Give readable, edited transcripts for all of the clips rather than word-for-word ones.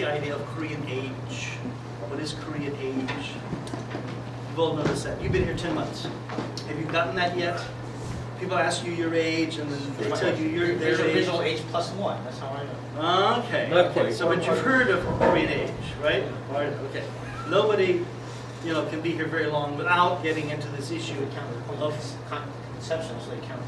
idea of Korean age. What is Korean age? You've all noticed that. You've been here 10 months. Have you gotten that yet? People ask you your age, and then they tell you their age. Visual age plus 1. That's how I know. Okay. Not Okay. quite. So, but you've heard of Korean age, right? Okay. Nobody, can be here very long without getting into this issue of. Conception, so they count.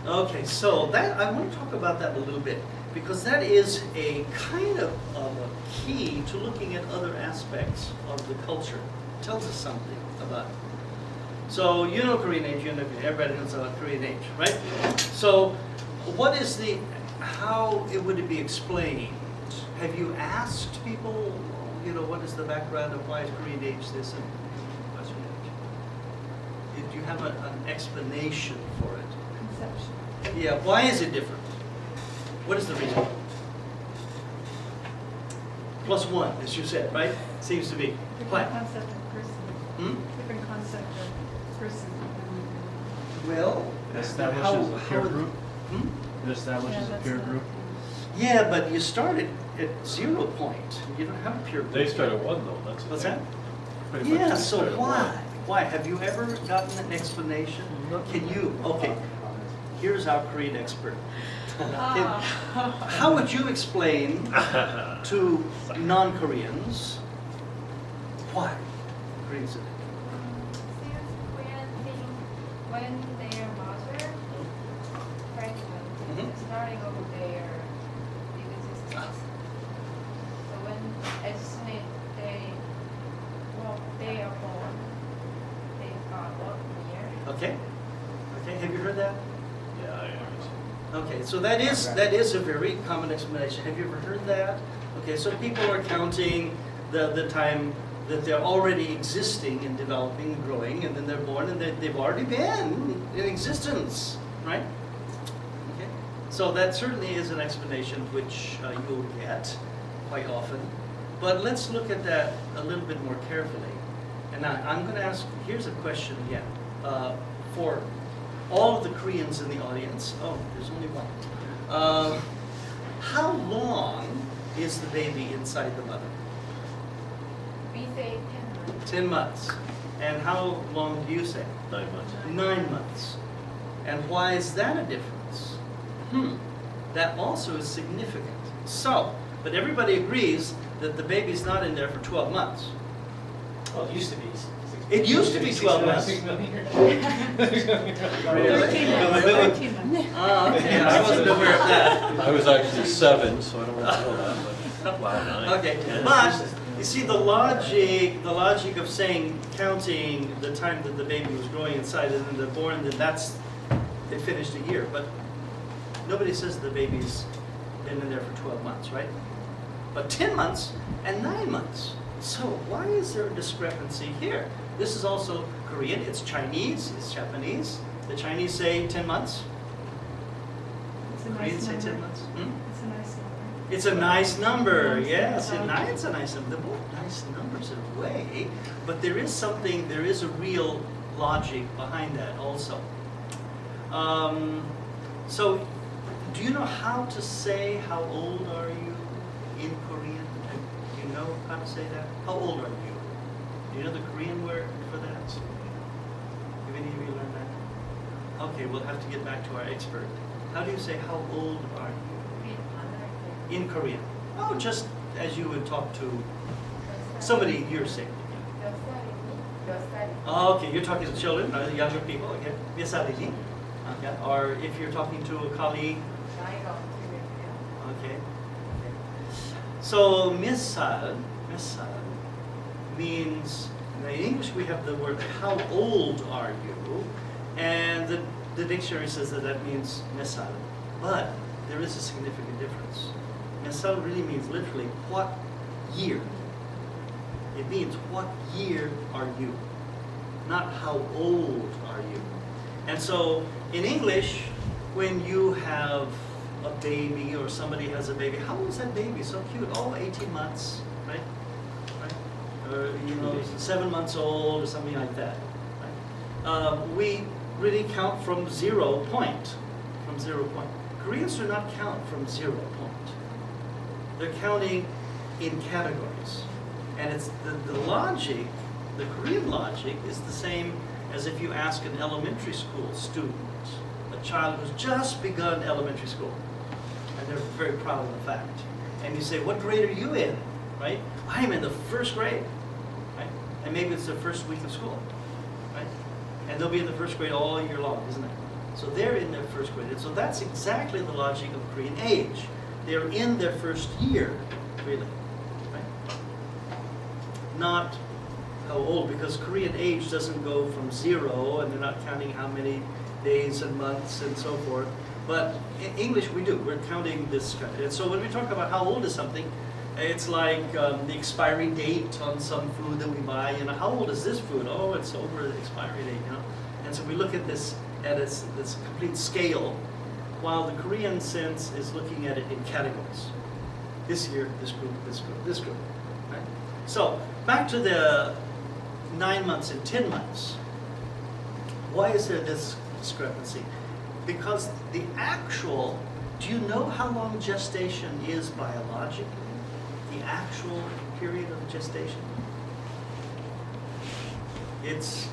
Okay, so that I want to talk about that a little bit because that is a kind of a key to looking at other aspects of the culture. It tells us something about it. So you know Korean age, everybody knows about Korean age, right? So what is how would it be explained? Have you asked people, what is the background of why is Korean age this and Western age? Do you have an explanation for it? Conception. Yeah, why is it different? What is the reason? Plus 1, as you said, right? Seems to be. Why? Different concept of person. Different concept of person. Well, It establishes a peer group. It Yeah, establishes a that's peer not- group. Yeah, but you started at 0 point. You don't have a peer group. They start at 1 though, that's the What's thing. that? Pretty much Yeah, they so start at why? 1. Why? Have you ever gotten an explanation? Can you? Okay, here's our Korean expert. How would you explain to non-Koreans why Koreans are Since Korean think when their mother pregnant, starting of their existence. So when as soon as they are born, they got 1 year. Okay? Okay, have you heard that? Yeah, I am. Okay, so that is a very common explanation. Have you ever heard that? Okay, so people are counting the time that they're already existing and developing and growing, and then they're born, and they've already been in existence, right? Okay, so that certainly is an explanation which you'll get quite often. But let's look at that a little bit more carefully. And I'm going to ask, here's a question again, for all of the Koreans in the audience. Oh, there's only one. How long is the baby inside the mother? We say 10 months. 10 months. And how long do you say? 9 months. 9 months. And why is that a difference? That also is significant. So, but everybody agrees that the baby's not in there for 12 months. Well, it used to be. It used to be 12 months. 6 million years. 13 months. 13 months. Okay, I wasn't aware of that. I was actually 7, so I don't want to know that, but wow, 9. Okay, but you see the logic of saying, counting the time that the baby was growing inside and then they're born, then they finished a year. But nobody says the baby's been in there for 12 months, right? But 10 months and 9 months. So why is there a discrepancy here? This is also Korean, it's Chinese, it's Japanese. The Chinese say 10 months. It's a Koreans nice say 10 number. months. It's a nice number. It's a nice number, Nice yes. number. It's a nice number. They're both nice numbers in a way, but there is a real logic behind that also. So, do you know how to say how old are you in Korean? Do you know how to say that? How old are you? Do you know the Korean word for that? Have any of you learned that? Okay, we'll have to get back to our expert. How do you say how old are you? In Korean. Oh, just as you would talk to somebody your same. Okay, you're talking to children, younger people. Okay, 몇 살이니? Okay, or if you're talking to a colleague. Okay. So 몇 살 means in English we have the word how old are you, and the dictionary says that means 몇 살. But there is a significant difference. 몇 살 really means literally what year. It means what year are you, not how old are you. And so in English, when you have a baby or somebody has a baby, how old is that baby? So cute. Oh, 18 months, right? Or 7 months old or something like that. Right? We really count from 0 point. Koreans do not count from 0 point. They're counting in categories. And it's the logic, the Korean logic is the same as if you ask an elementary school student, a child who's just begun elementary school, and they're very proud of the fact. And you say, what grade are you in, right? I am in the first grade, right? And maybe it's their first week of school, right? And they'll be in the first grade all year long, isn't it? So they're in their first grade. And so that's exactly the logic of Korean age. They're in their first year, really, right? Not how old, because Korean age doesn't go from 0, and they're not counting how many days and months and so forth. But in English we do. We're counting this kind of. And so when we talk about how old is something, it's like the expiry date on some food that we buy. You know, how old is this food? Oh, it's over the expiry date. You know, and so we look at this this complete scale, while the Korean sense is looking at it in categories. This year, this group, this group, this group. Right? So back to the 9 months and 10 months. Why is there this discrepancy? Because the actual, do you know how long gestation is biologically? The actual period of gestation? It's,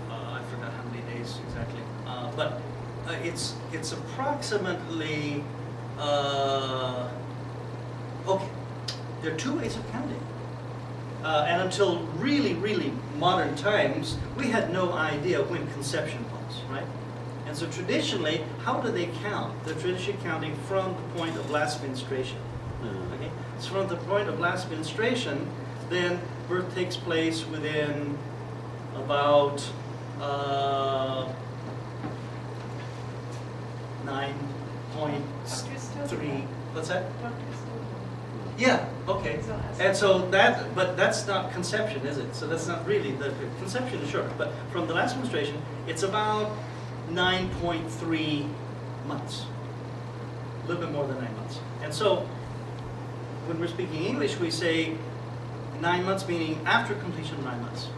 I forgot how many days exactly, but it's approximately, okay, there are 2 ways of counting. And until really, really modern times, we had no idea when conception was, right? And so traditionally, how do they count? They're traditionally counting from the point of last menstruation. Okay? So from the point of last menstruation, then birth takes place within about 9.3. What's that? Yeah, okay. And so that, but that's not conception, is it? So that's not really, the conception is short. But from the last menstruation, it's about 9.3 months. A little bit more than 9 months. And so when we're speaking English, we say 9 months, meaning after completion of 9 months.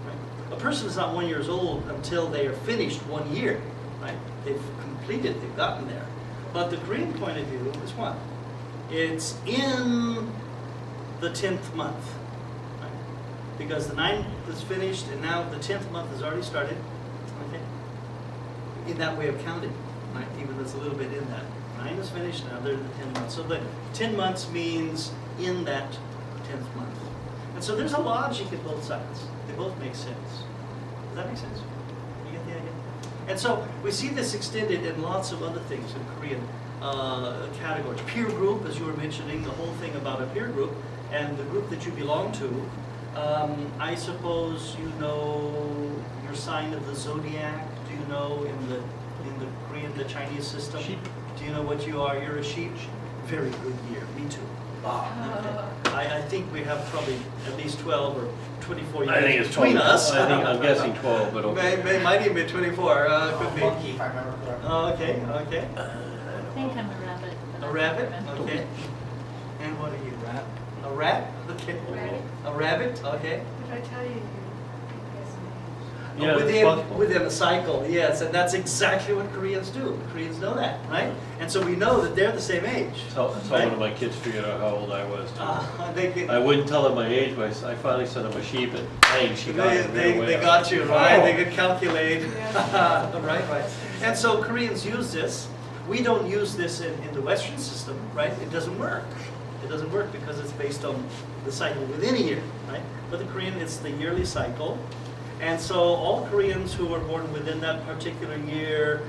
Right? A person is not 1 year old until they are finished 1 year. Right? They've completed, they've gotten there. But the Korean point of view is what? It's in the 10th month, right? Because the 9th is finished and now the 10th month has already started, okay? In that way of counting, right? Even though it's a little bit in that. 9 is finished, now they're in the 10th month. So the 10 months means in that 10th month. And so there's a logic in both sides. They both make sense. Does that make sense? You get the idea? And so we see this extended in lots of other things in Korean categories. Peer group, as you were mentioning, the whole thing about a peer group and the group that you belong to. I suppose you know your sign of the Zodiac. Do you know in the Korean, the Chinese system? Sheep. Do you know what you are? You're a sheep. Very good year. Me too. Okay. I think we have probably at least 12 or 24 years I think it's between 12. us. I'm guessing 12, but okay. Might even be 24. Could be. Monkey, if I remember correctly. Oh, okay, okay. I think I'm a rabbit. but A I'm rabbit? not Okay. And what are you? Rat? A rat? Okay. Rabbit. A rabbit? Okay. If I tell you, you guess me. Yeah, it's possible. Within a cycle, yes, and that's exactly what Koreans do. Koreans know that, right? And so we know that they're the same age. That's how one of my kids figured out how old I was too. They I wouldn't tell them my age, but I finally sent them a sheep, and dang, she got it right away. they got you, right? Oh. They could calculate. Yeah. Right. And so Koreans use this. We don't use this in the Western system, right? It doesn't work. It doesn't work because it's based on the cycle within a year, right? But the Korean, it's the yearly cycle. And so all Koreans who were born within that particular year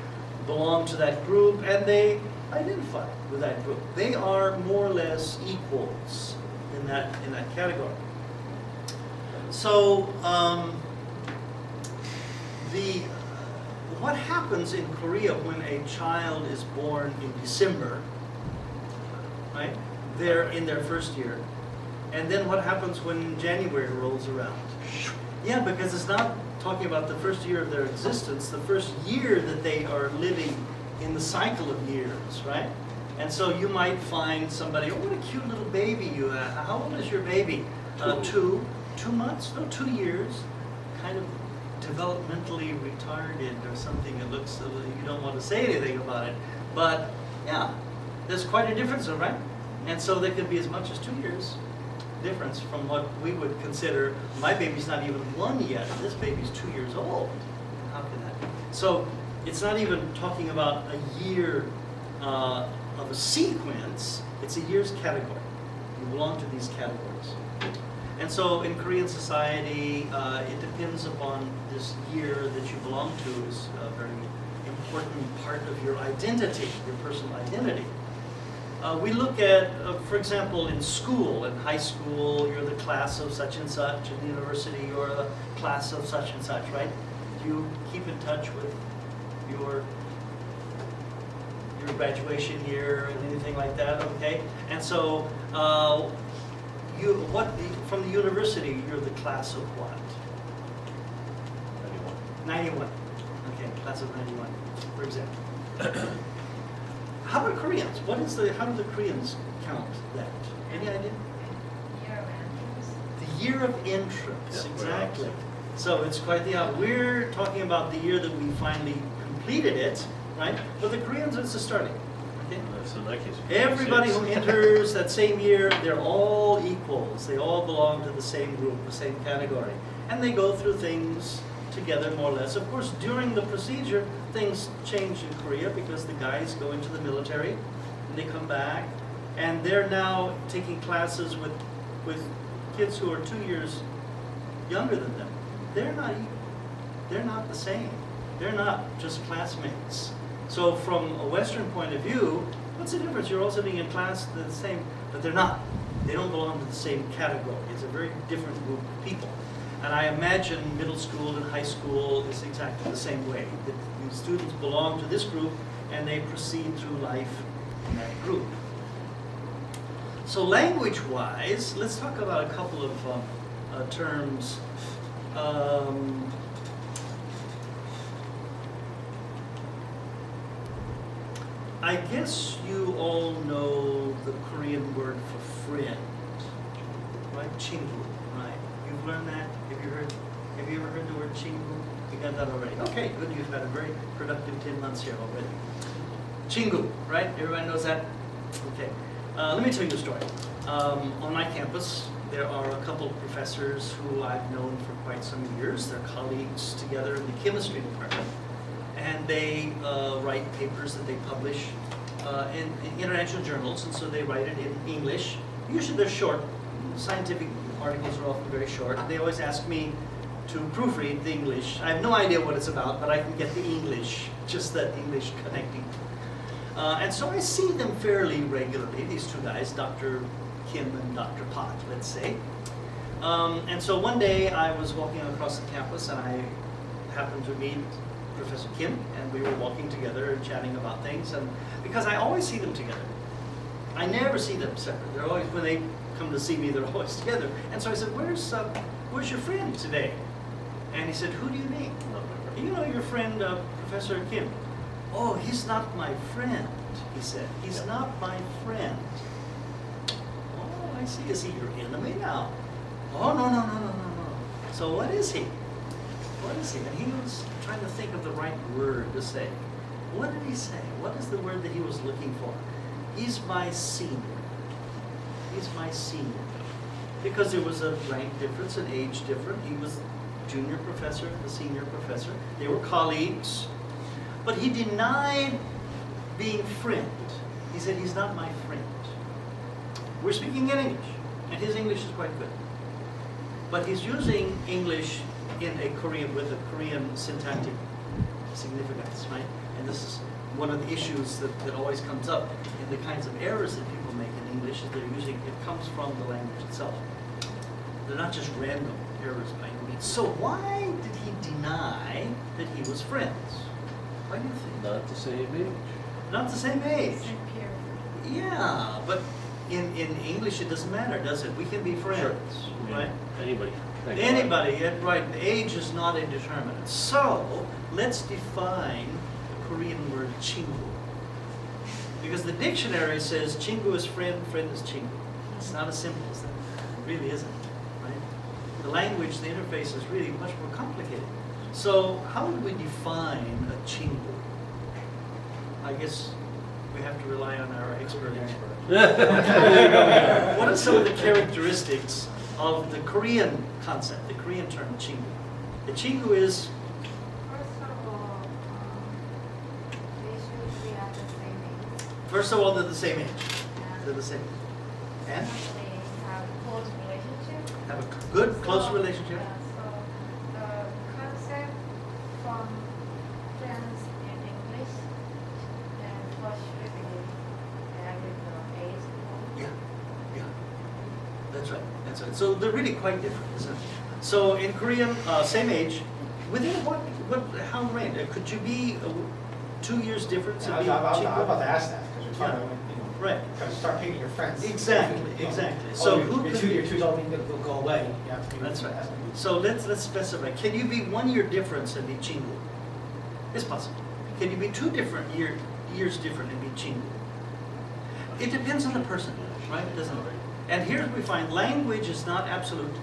belong to that group, and they identify with that group. They are more or less equals in that category. So what happens in Korea when a child is born in December, right? They're in their first year. And then what happens when January rolls around? Yeah, because it's not talking about the first year of their existence, the first year that they are living in the cycle of years, right? And so you might find somebody, oh, what a cute little baby you have. How old is your baby? 2 months? No, 2 years. Kind of developmentally retarded or something. It looks, you don't want to say anything about it. But yeah, there's quite a difference, right? And so there could be as much as 2 years difference from what we would consider, my baby's not even 1 yet, and this baby's 2 years old. How can that be? So it's not even talking about a year of a sequence, it's a year's category. You belong to these categories. And so in Korean society, it depends upon this year that you belong to is a very important part of your identity, your personal identity. We look at, for example, in school, in high school, you're the class of such and such, in university, you're the class of such and such, right? Do you keep in touch with your graduation year and anything like that, okay? And so, from the university, you're the class of what? 91. Okay, class of 91, for example. How about Koreans? How do the Koreans count that? Any idea? Year of entrance. The year of entrance, Yeah, exactly. So it's quite the opposite. We're talking about the year that we finally completed it, right? But the Koreans, it's the starting. Okay? So in that case, Everybody who enters that same year, they're all equals. They all belong to the same group, the same category. And they go through things together more or less. Of course, during the procedure, things change in Korea because the guys go into the military and they come back and they're now taking classes with kids who are 2 years younger than them. They're not equal. They're not the same. They're not just classmates. So from a Western point of view, what's the difference? You're all sitting in class the same, but they're not. They don't belong to the same category. It's a very different group of people. And I imagine middle school and high school is exactly the same way. The students belong to this group and they proceed through life in that group. So language-wise, let's talk about a couple of terms. I guess you all know the Korean word for friend, right? Chingu, right? You've learned that? Have you ever heard the word Chingu? You got that already. Okay, good. You've had a very productive 10 months here already. Chingu, right? Everybody knows that? Okay. Let me tell you a story. On my campus, there are a couple of professors who I've known for quite some years. They're colleagues together in the chemistry department. And they write papers that they publish in international journals, and so they write it in English. Usually they're short. Scientific articles are often very short. They always ask me to proofread the English. I have no idea what it's about, but I can get the English, just that English connecting. And so I see them fairly regularly, these two guys, Dr. Kim and Dr. Pot, let's say. And so one day I was walking across the campus and I happened to meet Professor Kim, and we were walking together and chatting about things. And because I always see them together, I never see them separate. They're always, when they come to see me, they're always together. And so I said, "Where's your friend today?" And he said, "Who do you mean?" "You know your friend, Professor Kim." "Oh, he's not my friend," he said. "He's not my friend." "Oh, I see. Is he your enemy now?" "Oh, no. So what is he? What is he?" And he was trying to think of the right word to say. What did he say? What is the word that he was looking for? "He's my senior. He's my senior." Because there was a rank difference, an age difference. He was junior professor, the senior professor. They were colleagues. But he denied being friend. He said, "He's not my friend." We're speaking in English, and his English is quite good. But he's using English in a Korean, with a Korean syntactic significance, right? And this is one of the issues that always comes up in the kinds of errors that people make in English, is they're using, it comes from the language itself. They're not just random errors by any means. So why did he deny that he was friends? Why do you think? Not the same age. Not the same age. Same peer. Yeah, but in English it doesn't matter, does it? We can be friends, right? Anybody. Anybody, right? Age is not a determinant. So let's define the Korean word Chingu. Because the dictionary says Chingu is friend, friend is Chingu. It's not as simple as that. It really isn't, right? The language, the interface is really much more complicated. So how would we define a Chingu? I guess we have to rely on our expert. There you go, yeah. What are some of the characteristics of the Korean concept, the Korean term Chingu? The Chingu is, First of all, they should be at the same age. first of all, they're the same age. They're the same. And They have close relationship. have a good, close relationship. Yeah, so the concept from friends in English and what should be added age. Yeah, yeah. That's right, that's right. So they're really quite different, isn't it? So in Korean, same age, within how range? Could you be 2 years difference? I and was be about Chingu? to ask that, because you're talking about, Right. kind of start picking your friends. Exactly, exactly. So So who your could 2 be- year twos don't mean they'll go away. You have to be. That's right. has to be- So let's specify. Can you be 1 year difference and be Chingu? It's possible. Can you be 2 different years different and be Chingu? It depends on the person, right? Doesn't it? And here we find language is not absolute,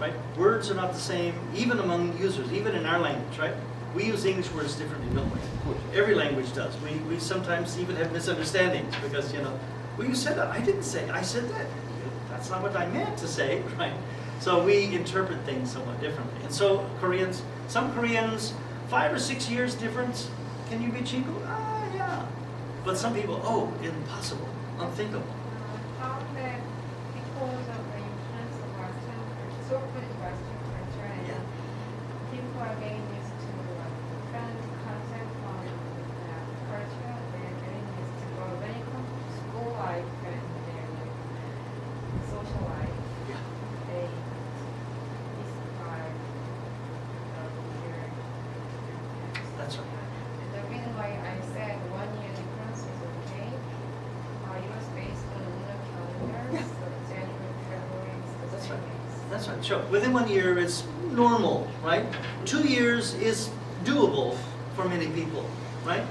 right? Words are not the same, even among users, even in our language, right? We use English words differently, don't we? Every language does. We sometimes even have misunderstandings because, well, you said that. I didn't say. I said that. That's not what I meant to say, right? So we interpret things somewhat differently. And so some Koreans, 5 or 6 years difference. Can you be Chingu? Yeah. But some people, impossible, unthinkable. Found that because of the influence of Western culture, so-called Western culture, and Yeah. people are getting used to different concept from culture. They're getting used to, well, when it comes to school life and their social life, Yeah. they describe their That's right. And the reason why I said 1 year difference is okay, it was based on lunar calendars, so January, February is the That's same right. days. That's right, sure. Within 1 year is normal, right? 2 years is doable for many people, right?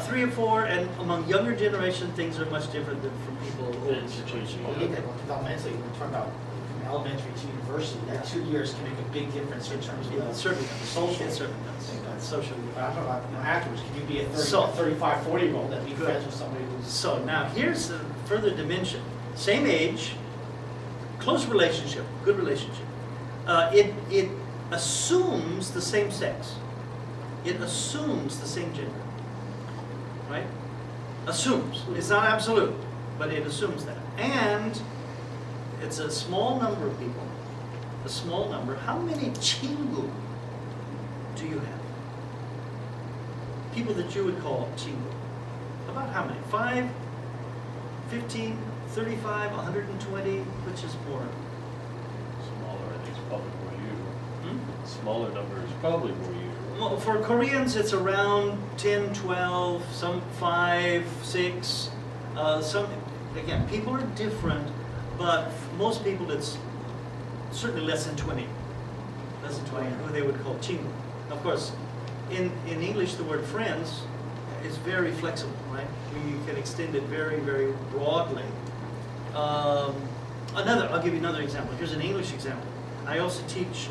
3 or 4, and among younger generation, things are much different than from people older. It's changing. Well, yeah, well, developmentally, we're talking about from elementary to university, that 2 years can make a big difference in terms of It the certainly does. social. It certainly does. That's social. But I'm talking about, afterwards, can you be a 30, So- 35, 40-year-old and be Good. friends with somebody who's... So now here's a further dimension. Same age, close relationship, good relationship. It assumes the same sex. It assumes the same gender. Right? Assumes. It's not absolute, but it assumes that. And it's a small number of people. A small number. How many Chingu do you have? People that you would call Chingu. About how many? 5, 15, 35, 120? Which is more? Smaller, I think, is probably more usual. Hmm? Smaller number is probably more usual. Well, for Koreans, it's around 10, 12, some 5, 6. Some, again, people are different, but for most people, it's certainly less than 20. Less than 20, who they would call Chingu. Of course, in English, the word friends is very flexible, right? You can extend it very, very broadly. I'll give you another example. Here's an English example. I also teach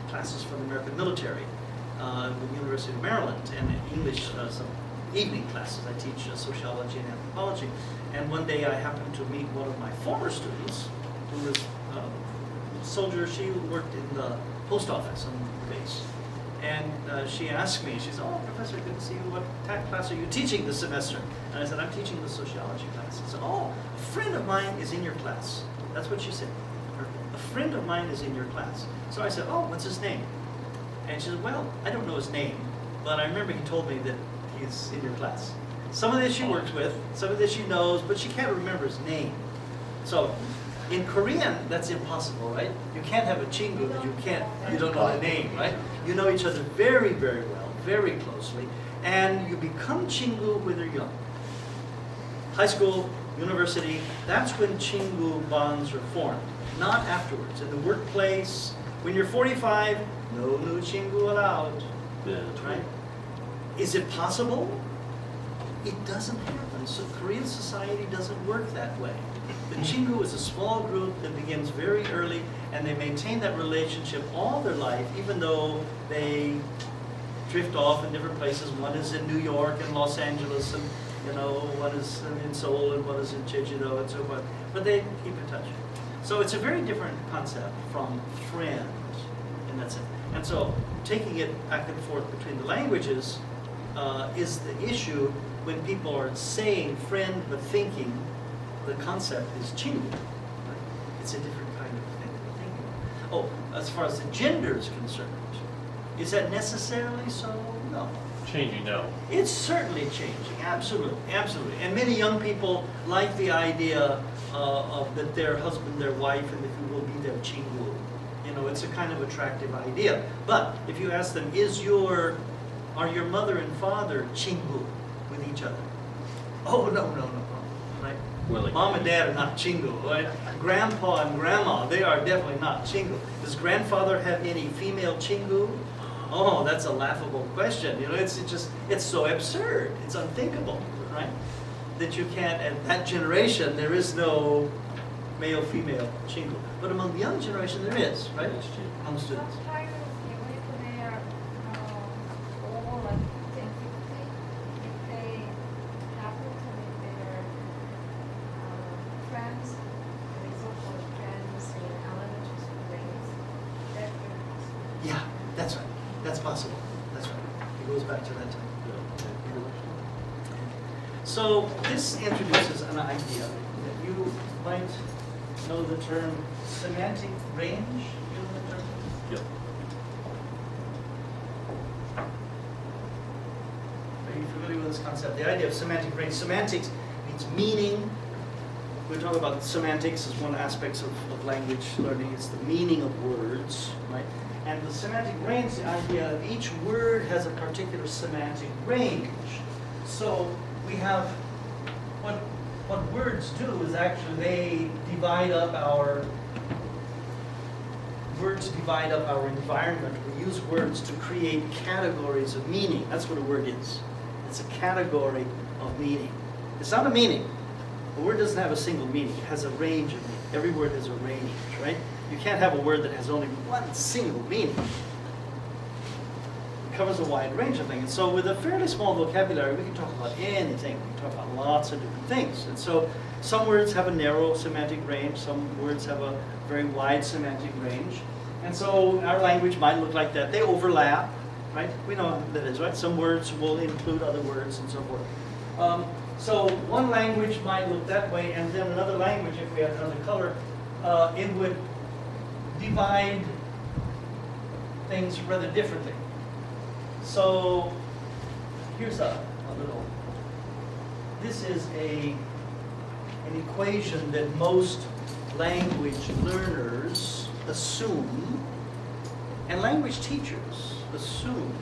classes for the American military at the University of Maryland, and English, some evening classes. I teach sociology and anthropology. And one day I happened to meet one of my former students, who was a soldier. She worked in the post office on the base. And she asked me, she said, "Oh, Professor, good to see you. What class are you teaching this semester?" And I said, "I'm teaching the sociology class." She said, "Oh, a friend of mine is in your class." That's what she said. A friend of mine is in your class. So I said, "Oh, what's his name?" And she said, "Well, I don't know his name, but I remember he told me that he's in your class." Some of this she works with, some of this she knows, but she can't remember his name. So in Korean, that's impossible, right? You can't have a Chingu that you don't know the name, right? You know each other very, very well, very closely, and you become Chingu when they're young. High school, university, that's when Chingu bonds are formed, not afterwards. In the workplace, when you're 45, no new Chingu allowed, Yeah, right? Is it possible? It doesn't happen. So Korean society doesn't work that way. The Chingu is a small group that begins very early, and they maintain that relationship all their life, even though they drift off in different places. One is in New York and Los Angeles, and You know, one is in Seoul and one is in Jeju-do and so forth. But they keep in touch. So it's a very different concept from friend in that sense. And so taking it back and forth between the languages is the issue when people are saying friend but thinking the concept is Chingu. Right? It's a different kind of thing to think about. Oh, as far as the gender is concerned, is that necessarily so? No. Changing now. It's certainly changing, absolutely, absolutely. And many young people like the idea of that their husband, their wife, and if you will be their Chingu. You know, it's a kind of attractive idea. But if you ask them, are your mother and father Chingu with each other? Oh, no, right? Willing. Mom and dad are not Chingu, right? Grandpa and grandma, they are definitely not Chingu. Does grandfather have any female Chingu? Oh, that's a laughable question. You know, it's so absurd. It's unthinkable, right? That you can't, at that generation, there is no male-female Chingu. But among the young generation, there is, right? Among students. Sometimes even if they are all like 10, 15, if they happen to be their friends, the so-called friends in elementary school days, that's very possible. Yeah, that's right. That's possible. That's right. It goes back to that time. So this introduces an idea that you might know the term semantic range. You know the term? Yep. Are you familiar with this concept? The idea of semantic range. Semantics means meaning. We're talking about semantics as one aspect of language learning. It's the meaning of words, right? And the semantic range, the idea of each word has a particular semantic range. So we have, what words do is actually they divide up our, words divide up our environment. We use words to create categories of meaning. That's what a word is. It's a category of meaning. It's not a meaning. A word doesn't have a single meaning. It has a range of meaning. Every word has a range, right? You can't have a word that has only one single meaning. It covers a wide range of things. And so with a fairly small vocabulary, we can talk about anything. We can talk about lots of different things. And so some words have a narrow semantic range. Some words have a very wide semantic range. And so our language might look like that. They overlap, right? We know how that is, right? Some words will include other words and so forth. So one language might look that way, and then another language, if we had another color, it would divide things rather differently. So here's a little, this is an equation that most language learners assume, and language teachers assume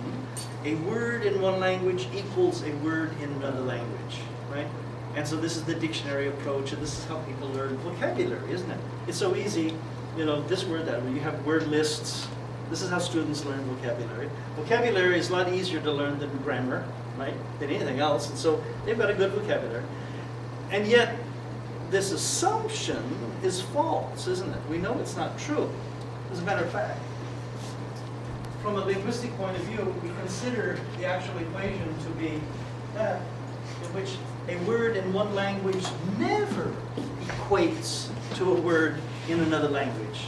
a word in one language equals a word in another language, right? And so this is the dictionary approach, and this is how people learn vocabulary, isn't it? It's so easy, you know, this word, that word, you have word lists. This is how students learn vocabulary. Vocabulary is a lot easier to learn than grammar, right? Than anything else, and so they've got a good vocabulary. And yet, this assumption is false, isn't it? We know it's not true. As a matter of fact, from a linguistic point of view, we consider the actual equation to be that in which a word in one language never equates to a word in another language.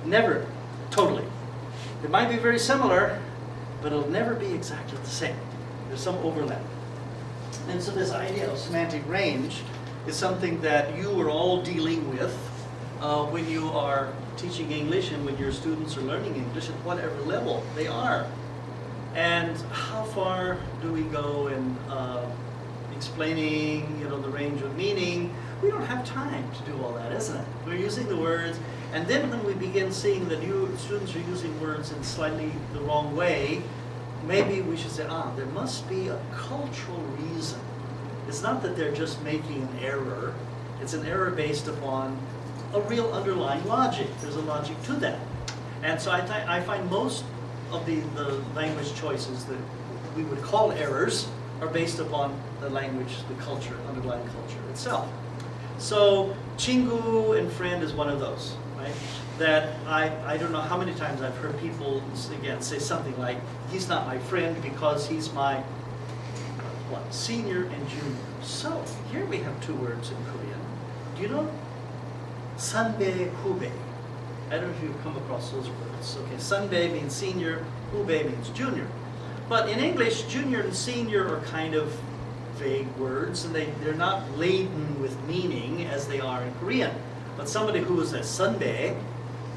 Never, totally. It might be very similar, but it'll never be exactly the same. There's some overlap. And so this idea of semantic range is something that you are all dealing with when you are teaching English and when your students are learning English at whatever level they are. And how far do we go in explaining, you know, the range of meaning? We don't have time to do all that, isn't it? We're using the words, and then when we begin seeing that students are using words in slightly the wrong way, maybe we should say, there must be a cultural reason. It's not that they're just making an error. It's an error based upon a real underlying logic. There's a logic to that. And so I find most of the language choices that we would call errors are based upon the language, the culture, underlying culture itself. So Chingu and friend is one of those, right? That I don't know how many times I've heard people, again, say something like, he's not my friend because he's my what? Senior and junior. So here we have two words in Korean. Do you know sanbae, hubei? I don't know if you've come across those words. Okay, sanbae means senior, hubei means junior. But in English, junior and senior are kind of vague words, and they're not laden with meaning as they are in Korean. But somebody who is a sanbae,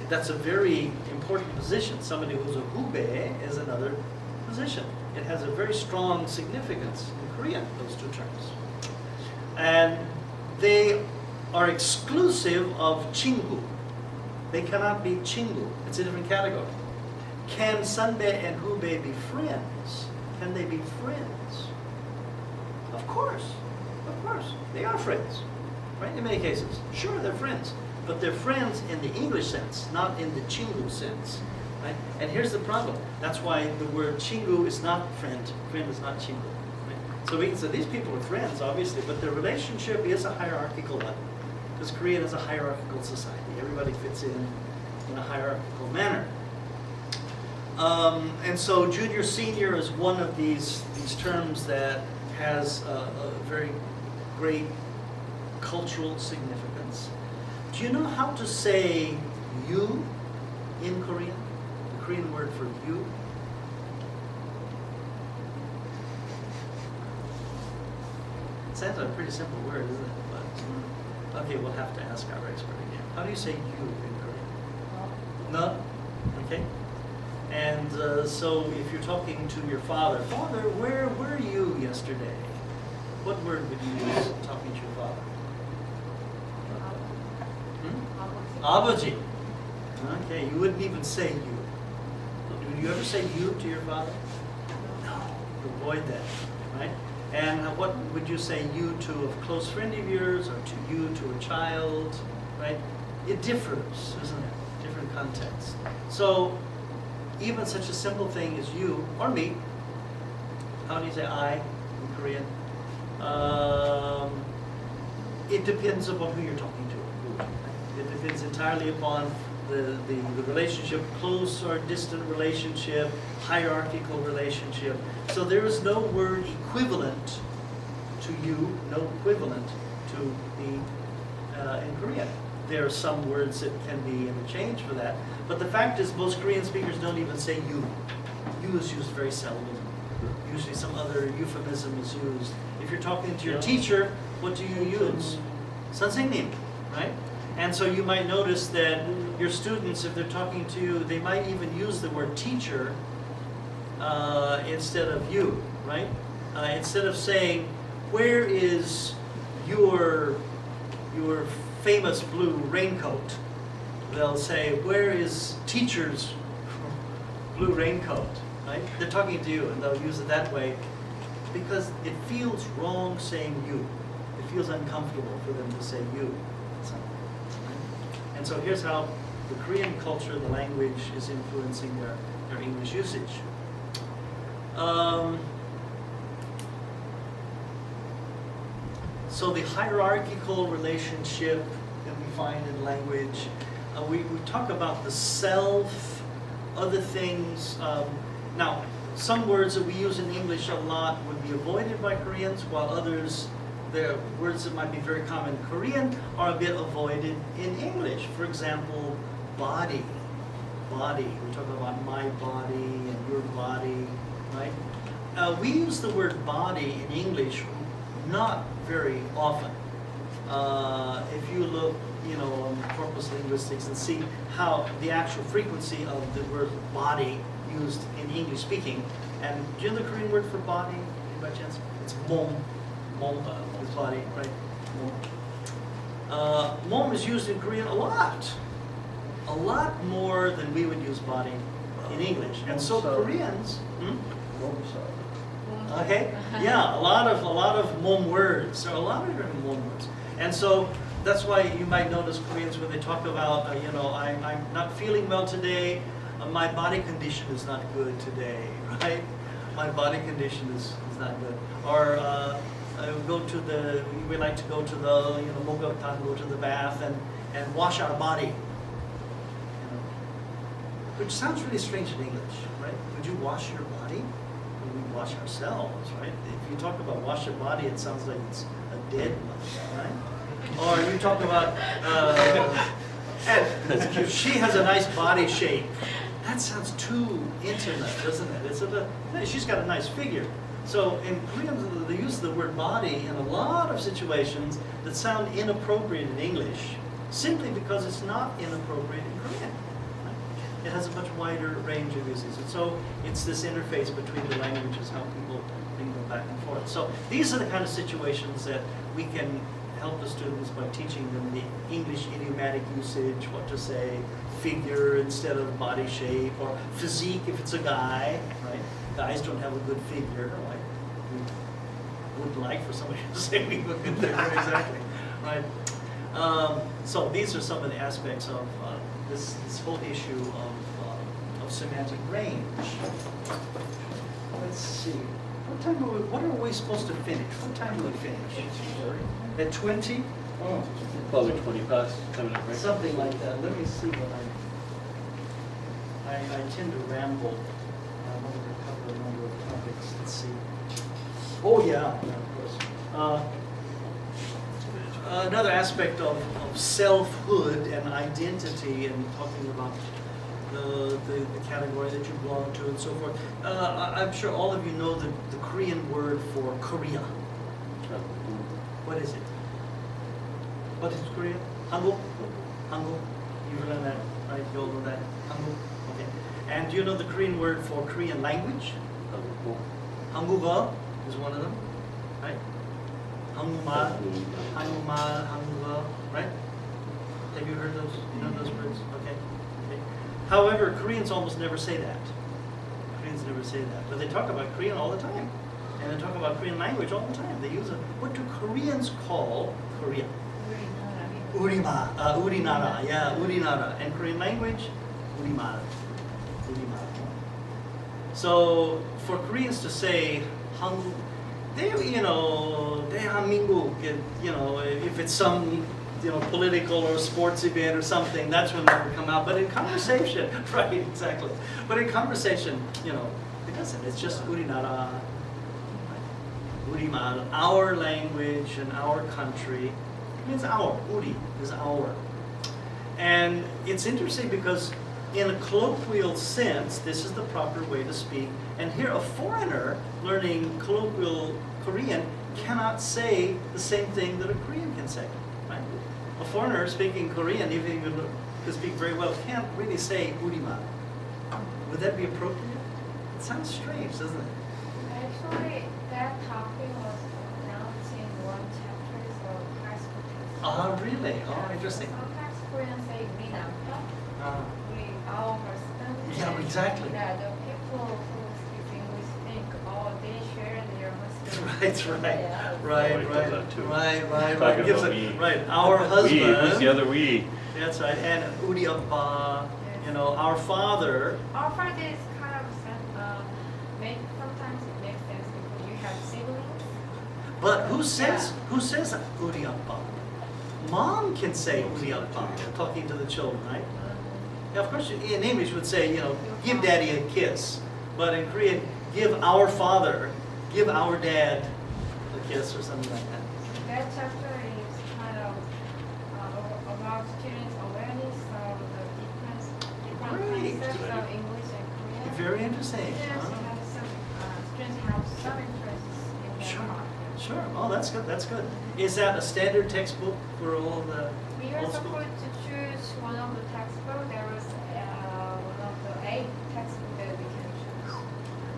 that's a very important position. Somebody who's a hubei is another position. It has a very strong significance in Korean, those two terms. And they are exclusive of Chingu. They cannot be Chingu. It's a different category. Can sanbae and hubei be friends? Can they be friends? Of course. Of course. They are friends. Right? In many cases. Sure, they're friends. But they're friends in the English sense, not in the Chingu sense. Right? And here's the problem. That's why the word Chingu is not friend. Friend is not Chingu. Right? So we can say these people are friends, obviously, but their relationship is a hierarchical one. Because Korea is a hierarchical society. Everybody fits in a hierarchical manner. And so junior, senior is one of these terms that has a very great cultural significance. Do you know how to say you in Korean? The Korean word for you? It sounds like a pretty simple word, isn't it? But, okay, we'll have to ask our expert again. How do you say you in Korean? No? Okay. And so if you're talking to your father, Father, where were you yesterday? What word would you use talking to your father? Abaji. Okay, you wouldn't even say you. Do you ever say you to your father? No. Avoid that, right? And what would you say you to a close friend of yours, or to you to a child, right? It differs, isn't it? Different contexts. So even such a simple thing as you or me, how do you say I in Korean? It depends upon who you're talking to. It depends entirely upon the relationship, close or distant relationship, hierarchical relationship. So there is no word equivalent to you, no equivalent to the in Korean. There are some words that can be interchanged for that. But the fact is most Korean speakers don't even say you. You is used very seldom. Usually some other euphemism is used. If you're talking to your teacher, what do you use? 선생님, right? And so you might notice that your students, if they're talking to you, they might even use the word teacher instead of you, right? Instead of saying, where is your famous blue raincoat? They'll say, where is teacher's blue raincoat, right? They're talking to you and they'll use it that way because it feels wrong saying you. It feels uncomfortable for them to say you. And so here's how the Korean culture, the language, is influencing their English usage. So the hierarchical relationship that we find in language, we talk about the self, other things. Now, some words that we use in English a lot would be avoided by Koreans, while others, the words that might be very common in Korean are a bit avoided in English. For example, body. Body. We talk about my body and your body, right? We use the word body in English not very often. If you look, on corpus linguistics and see how the actual frequency of the word body used in English speaking, and do you know the Korean word for body, by chance? It's mom. Mom is body, right? Mom. Mom is used in Korean a lot more than we would use body in English. And so Koreans, okay, yeah, a lot of mom words. There are a lot of different mom words, and so that's why you might notice Koreans when they talk about, I'm not feeling well today. My body condition is not good today, right? My body condition is not good. Or we like to go to the, 목욕탕, go to the bath and wash our body. Which sounds really strange in English, right? Would you wash your body? Would we wash ourselves, right? If you talk about wash your body, it sounds like it's a dead body, right? Or you talk about, and she has a nice body shape. That sounds too intimate, doesn't it? She's got a nice figure. So in Korean, they use the word body in a lot of situations that sound inappropriate in English, simply because it's not inappropriate in Korean. Right? It has a much wider range of uses. And so it's this interface between the languages, how people can go back and forth. So these are the kind of situations that we can help the students by teaching them the English idiomatic usage, what to say, figure instead of body shape, or physique if it's a guy, right? Guys don't have a good figure, like we would like for somebody to say we have a good figure, exactly, right? So these are some of the aspects of this whole issue of semantic range. Let's see. What are we supposed to finish? What time do we finish? At 20? Oh. Probably 20 past, 10 minute break. Something like that. Let me see what I tend to ramble. I wanted to cover a number of topics. Let's see. Oh yeah, of course. Another aspect of selfhood and identity, and talking about the category that you belong to and so forth. I'm sure all of you know the Korean word for Korea. What is it? What is Korea? Hanguk? Hanguk? You've learned that, right? You all know that? Hanguk? Okay. And do you know the Korean word for Korean language? Hangugeo is one of them, right? Hangmal, Hangmal, Hangugeo, right? Have you heard those? You know those words? Okay. Okay. However, Koreans almost never say that. Koreans never say that. But they talk about Korean all the time. And they talk about Korean language all the time. They use it. What do Koreans call Korea? Urinara, urinara, yeah, urinara. And Korean language, urimara, urimara. So for Koreans to say Hanguk, they, 대한민국, if it's some, political or sports event or something, that's when that would come out. But in conversation, right, exactly. But in conversation, it doesn't. It's just urinara, urimara, our language and our country. It means our. Uri is our. And it's interesting because in a colloquial sense, this is the proper way to speak. And here a foreigner learning colloquial Korean cannot say the same thing that a Korean can say. Right? A foreigner speaking Korean, even if you can speak very well, can't really say Urima. Would that be appropriate? It sounds strange, doesn't it? Actually, that topic was announced in one chapter of high school text. Ah, really? Oh, interesting. Sometimes Koreans say "우리남편," our husband. Yeah, exactly. Yeah, the people who speak English think, oh, they share their husband. Right. Gives about it, we. right. Our husband. We, who's the other we? That's right. And Uri Appa, our father. Our father is kind of sometimes it makes sense because you have siblings. But who says Uri Appa? Mom can say Uri Appa, talking to the children, right? Now, of course, in English would say, give daddy a kiss. But in Korean, give our father, give our dad a kiss or something like that. That chapter is kind of about students' awareness of the different concepts of English and Korean. Very interesting. Students have some interests in that Sure. part. Sure. Oh, that's good. That's good. Is that a standard textbook for all the We are old school? supposed to choose one of the textbooks. There was one of the 8 textbooks that we can choose.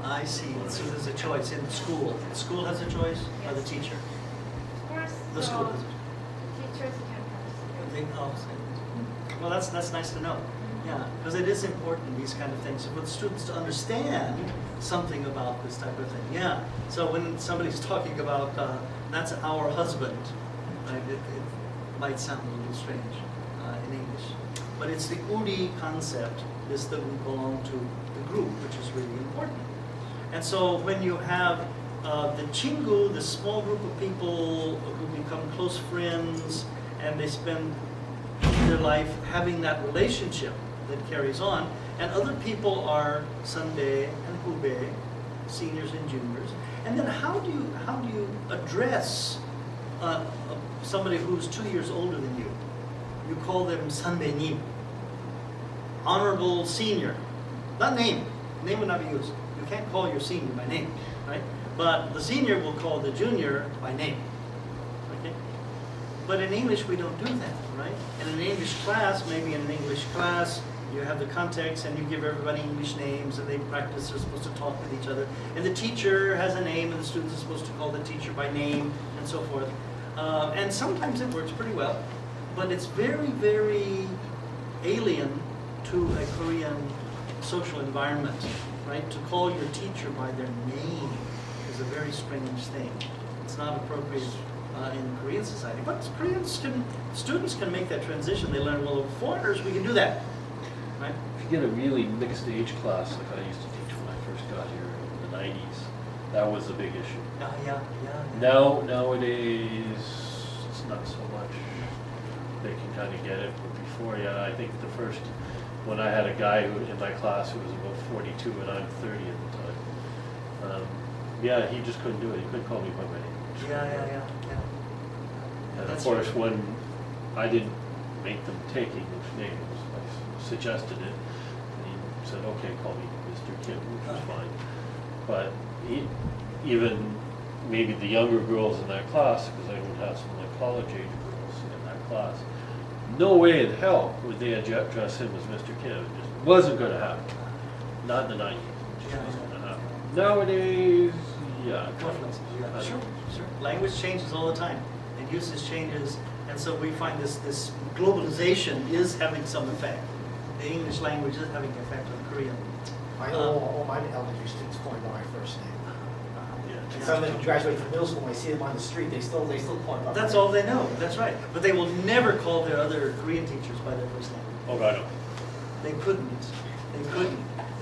I see. So there's a choice in the school. The school has a choice, or the Yes. teacher? Of course, The school has a teachers can participate. Well, that's nice to know. Yeah, because it is important, these kind of things, for the students to understand something about this type of thing. Yeah. So when somebody's talking about that's our husband, right, it might sound a little strange in English, but it's the Uri concept, is that we belong to the group, which is really important. And so when you have the Chingu, the small group of people who become close friends, and they spend their life having that relationship that carries on, and other people are Sunday and Hube, seniors and juniors. And then how do you address somebody who's 2 years older than you? You call them 선배님, honorable senior, not name. Name would not be used. You can't call your senior by name, right? But the senior will call the junior by name. Okay? But in English, we don't do that, right? In an English class, maybe in an English class, you have the context and you give everybody English names and they practice, they're supposed to talk with each other. And the teacher has a name and the students are supposed to call the teacher by name and so forth. And sometimes it works pretty well, but it's very, very alien to a Korean social environment, right? To call your teacher by their name is a very strange thing. It's not appropriate in Korean society, but students can make that transition. They learn, well, foreigners, we can do that, right? If you get a really mixed age class, like I used to teach when I first got here in the 90s, that was a big issue. Yeah. Nowadays, it's not so much. They can kind of get it, but before, yeah, I think the first, when I had a guy who in my class who was about 42 and I'm 30 at the time, yeah, he just couldn't do it. He couldn't call me by my name. Yeah. And of That's course, right. when I didn't make them take English names, I suggested it, and he said, okay, call me Mr. Kim, which was fine. But even maybe the younger girls in that class, because I would have some like college age girls in that class, no way in hell would they address him as Mr. Kim. It just wasn't going to happen. Not in the 90s. It just wasn't going to happen. Nowadays, yeah. Sure. Language changes all the time, and usage changes, and so we find this globalization is having some effect. The English language is having an effect on Korean. I know all my elementary students call me by my first name. Yeah. And some of them graduate from middle school, when I see them on the street, they still call me by my That's name. all they know. That's right. But they will never call their other Korean teachers by their first name. Oh, God, no. They couldn't.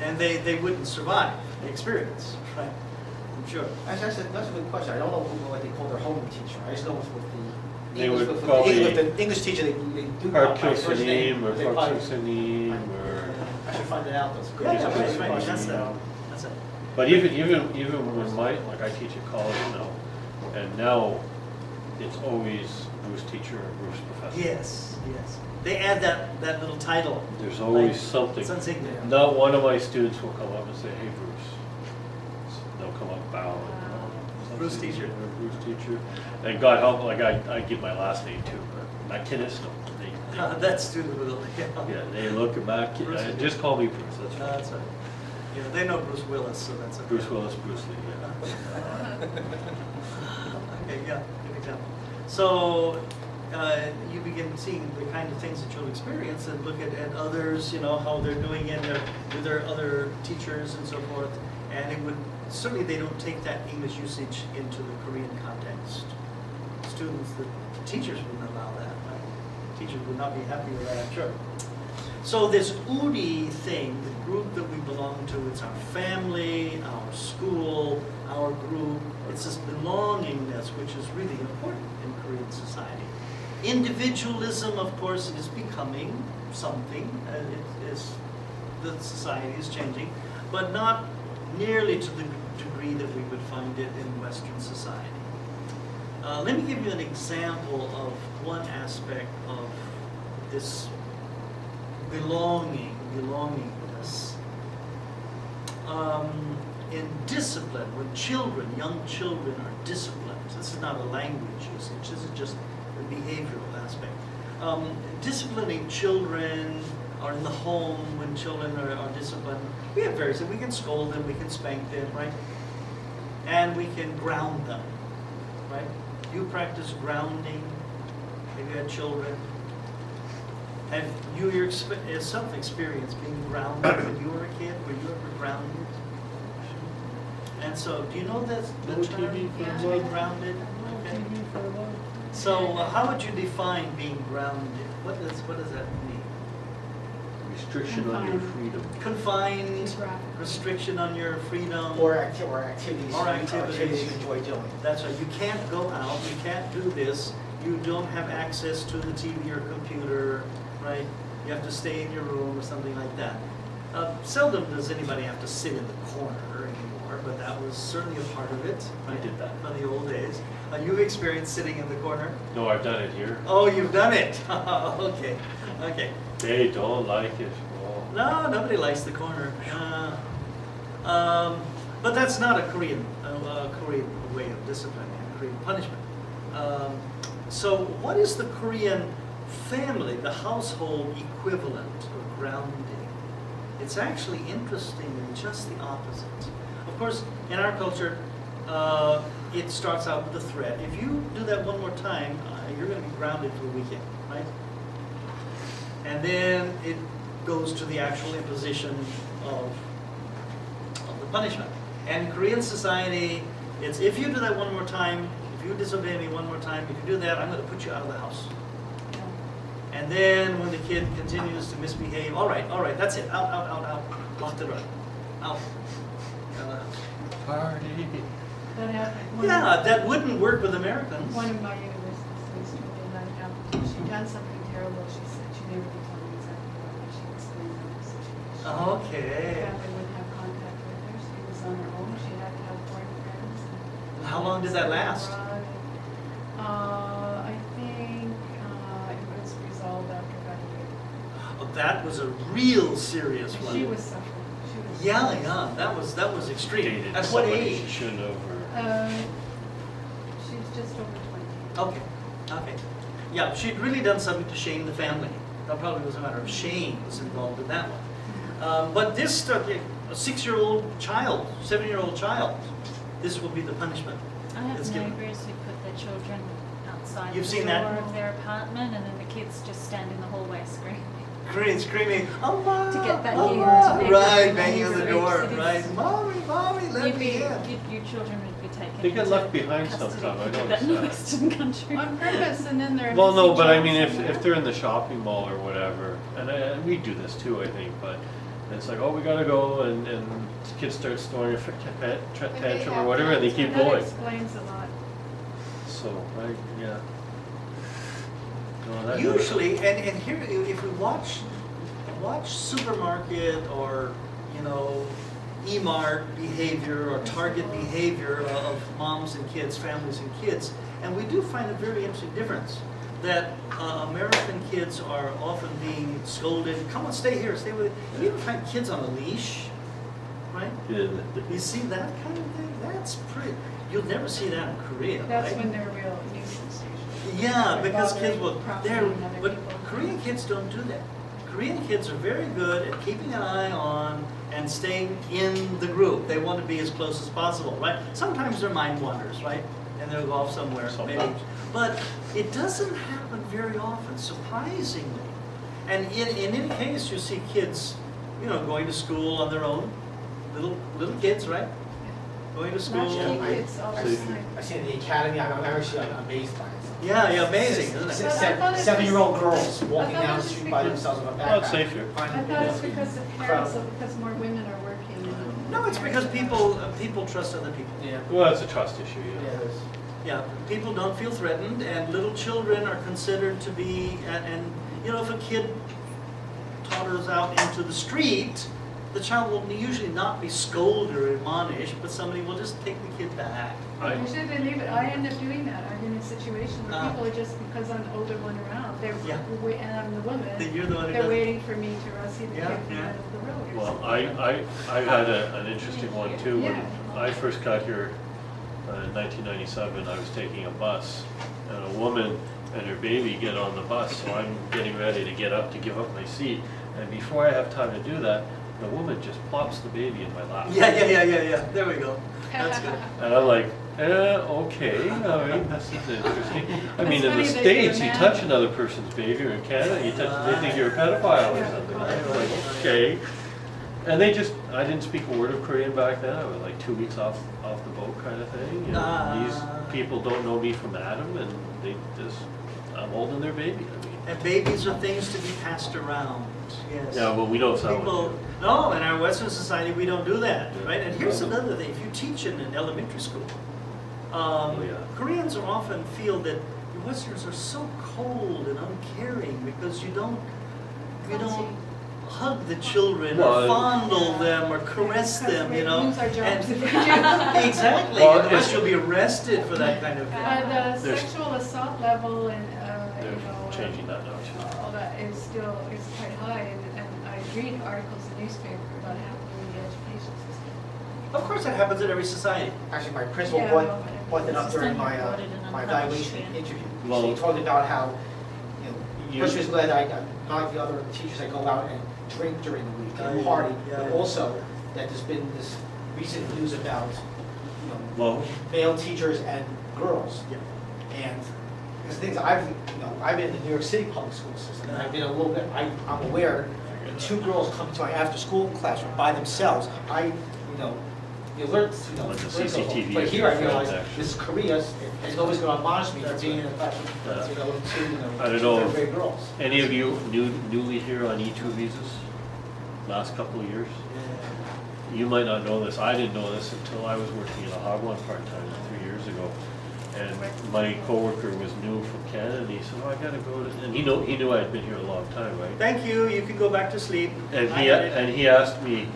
And they wouldn't survive the experience, right? I'm sure. Actually, that's a good question. I don't know what they call their home teacher. I just know with the They English, would with probably- the English teacher, they do call Park by first name. Kilsanim or but they Park probably- Kilsanim or... I should find that out. That's a good Yeah, question. right. That's it. But even when like I teach at college now, and now it's always Bruce teacher or Bruce professor. Yes. They add that little title. There's always Like, something. It's insignia. Not one of my students will come up and say, hey, Bruce. They'll come up bowing. Bruce teacher. Or Bruce teacher. And God help, like I give my last name too, but not Kenneth. That student will. Yeah, they look at my kid. Bruce. Just call me Bruce. That's No, right. that's right. Yeah, they know Bruce Willis, so that's okay. Bruce Willis, Bruce Lee. Yeah. Okay, yeah, good example. So you begin seeing the kind of things that you'll experience and look at others, how they're doing it with their other teachers and so forth. And it would, certainly they don't take that English usage into the Korean context. Students, the teachers wouldn't allow that, right? Teachers would not be happy with that, I'm sure. So this URI thing, the group that we belong to, it's our family, our school, our group. It's this belongingness which is really important in Korean society. Individualism, of course, is becoming something. The society is changing, but not nearly to the degree that we would find it in Western society. Let me give you an example of one aspect of this belongingness. In discipline, when young children are disciplined, this is not a language usage, this is just a behavioral aspect. Disciplining children or in the home when children are disciplined, we have various things. We can scold them, we can spank them, right? And we can ground them, right? You practice grounding, have you had children? Have you yourself experienced being grounded when you were a kid? Were you ever grounded? And so, do you know the No term TV for to a be while. grounded? No Okay. TV for a while. So, how would you define being grounded? What does that mean? Restriction on your freedom. Confined, Geographic. restriction on your freedom. Or activities. Or activities. you enjoy doing. That's right. You can't go out. You can't do this. You don't have access to the TV or computer, right? You have to stay in your room or something like that. Seldom does anybody have to sit in the corner anymore. anymore, but that was certainly a part of it. I did that. From the old days. You've experienced sitting in the corner? No, I've done it here. Oh, you've done it. Okay, okay. They don't like it. Oh. No, nobody likes the corner. But that's not a Korean way of disciplining, a Korean punishment. So what is the Korean family, the household equivalent of grounding? It's actually interestingly just the opposite. Of course, in our culture, it starts out with a threat. If you do that one more time, you're going to be grounded for a weekend, right? And then it goes to the actual imposition of the punishment. And in Korean society, it's if you do that one more time, if you disobey me one more time, if you do that, I'm going to put you out of the house. And then when the kid continues to misbehave, all right, that's it, out, lock the door, out of the house. Party. That happened. Yeah, that wouldn't work with Americans. One of my university students told me that happened. She'd done something terrible. She said she'd never be told exactly what, but she explained the situation. Her Okay. family wouldn't have contact with her. She was on her own. She had to have boyfriends. How long did that last? I think it was resolved after about a year. Oh, that was a real serious one. She was suffering. She was Yeah, that was extreme. Dated At what somebody she age? shouldn't have. She's just over 20. Okay. Yeah, she'd really done something to shame the family. That probably was a matter of shame was involved in that one. But this, a 6-year-old child, 7-year-old child, this will be the punishment. I have It's given. neighbors who put their children outside You've the seen door that? of their apartment, and then the kids just stand in the hallway screaming. Korean screaming, "Mama, To get back Mama," in. right, banging on the Neighbors. door, It is- right, mommy, let You'd me be, in. your children would be taken They get into left behind custody sometime, I if you did noticed that in the that. Western country. On purpose, and then they're. Well, no, missing but I jobs mean, somewhere. if they're in the shopping mall or whatever, and we do this too, I think, but it's like, oh, we gotta go, and kids start throwing a tantrum or whatever, and they keep That going. explains a lot. So, yeah. No, that- Usually, and here, if we watch supermarket or, E-Mart behavior or Target behavior of moms and kids, families and kids, and we do find a very interesting difference. That American kids are often being scolded, come on, stay here, stay with it. You even find kids on a leash, right? Yeah. You see that kind of thing? That's pretty, you'll never see that in Korea, right? That's when they're real nuisance usually. Yeah, They're because bothering, kids will, profiting other but people. Korean kids don't do that. Korean kids are very good at keeping an eye on and staying in the group. They want to be as close as possible, right? Sometimes they're mind wanders, right? And they'll go off somewhere, maybe. Sometimes. But it doesn't happen very often, surprisingly. And in any case, you see kids, going to school on their own, little kids, right? Going to school. Not I- kids all the So- time. I see in the academy, I'm actually amazed by it. Yeah, amazing, isn't it? But I thought it was- 7-year-old girls walking I thought down it the was street by because- themselves with a backpack. Well, it's safer. I thought it's because of parents, or because more women are working. and- No, it's because people trust other people. Yeah. Well, it's a trust issue, Yeah, yeah. it is. Yeah, people don't feel threatened, and little children are considered to be, and if a kid toddles out into the street, the child will usually not be scolded or admonished, but somebody will just take the kid back. Usually they leave it, I end up doing that, I've been in situations where Ah. people are just, because I'm the older one around, Yeah. and I'm the woman, Then you're the one who they're does. waiting for me to see the Yeah, kid yeah. out of the road. or Well, something. I had an interesting one too. When Yeah. I first got here in 1997, I was taking a bus, and a woman and her baby get on the bus, so I'm getting ready to get up to give up my seat, and before I have time to do that, the woman just plops the baby in my lap. Yeah, there we go. That's good. And I'm like, okay, I mean, this is interesting. I mean, It's in funny the that States, you're you a touch man. another person's baby, or in Canada, they think you're a pedophile or something. I'm like, okay. And I didn't speak a word of Korean back then. I was like 2 weeks off the boat kind of thing. And these people don't know me from Adam, and I'm holding their baby. I mean, And babies are things to be passed around, yes. yeah, well, we know it's not People, what you no, in our Western society, we don't do that, Yeah. right? And here's another thing, if you teach in an elementary school, yeah. Koreans are often feel that the Westerners are so cold and uncaring because you don't, hug the children Well, or fondle them or caress Because them, we you know? lose our jobs And- if we do. Exactly, Well, otherwise it's- you'll be arrested for that kind of. The There's- sexual assault level and, They're you know. changing that now too. All that is still, is quite high, and I read articles in the newspaper about happening in the education system. Of course, that happens in every society. Actually, my principal Yeah, brought, no, but brought that up it's during just my, unrecorded and my unpublished, evaluation yeah. interview. Well- So he talked about how, You- first he was glad I'm not like the other teachers that go out and drink during the week and party, Yeah, but yeah. also that there's been this recent news about, Well, male teachers and girls. Yeah. And there's things I've been in the New York City public school system, and I've been a little bit, I'm aware, when two girls come to my after-school classroom by themselves, you learn, Like the learn CCTV but is here I your realize friend, actually. this is Korea, and nobody's gonna admonish me for That's being in right. a classroom, Yeah. two, I don't know. third grade girls. any of you newly here on E2 visas? Last couple of years? You might not know this, I didn't know this until I was working in a Hagwon part-time 3 years ago. And my coworker was new from Canada, and he said, oh, I gotta go to, and he knew I had been here a long time, right? Thank you, you can go back to sleep. And he asked me,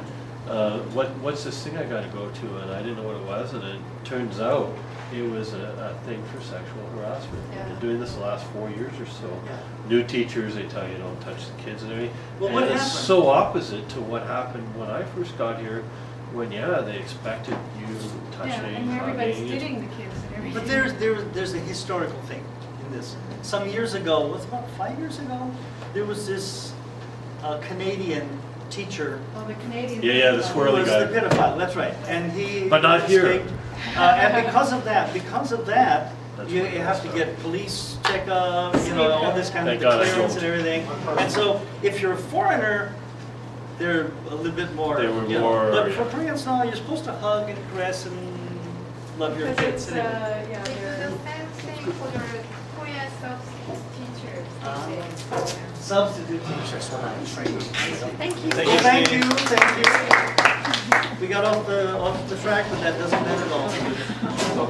what's this thing I gotta go to? And I didn't know what it was, and it turns out it was a thing for sexual harassment. Yeah. I've been doing this the last 4 years or so. Yeah. New teachers, they tell you don't touch the kids and everything. Well, what And it's happened? so opposite to what happened when I first got here, when, yeah, they expected you Yeah, touching, and everybody's hugging. hitting the kids and everything. But there's a historical thing in this. Some years ago, was it about 5 years ago? There was this Canadian teacher. Oh, the Canadian. Yeah, the Who swirly was guy. the pedophile, that's right. And he. But not here. escaped. And because of that, That's you what it have to was. get police checkup, all this kind of Thank God I clearance don't. and everything. And so if you're a foreigner, they're a little bit more. They were you know, more, But for yeah. Koreans, no, you're supposed to hug and caress and love your Because kids it's, and everything. yeah, They do they're. the same thing for the Korean substitute teachers. Ah. Substitute teachers. That's what I'm trained. Thank you. Well, thank you, thank you. We got off the track, but that doesn't matter at all.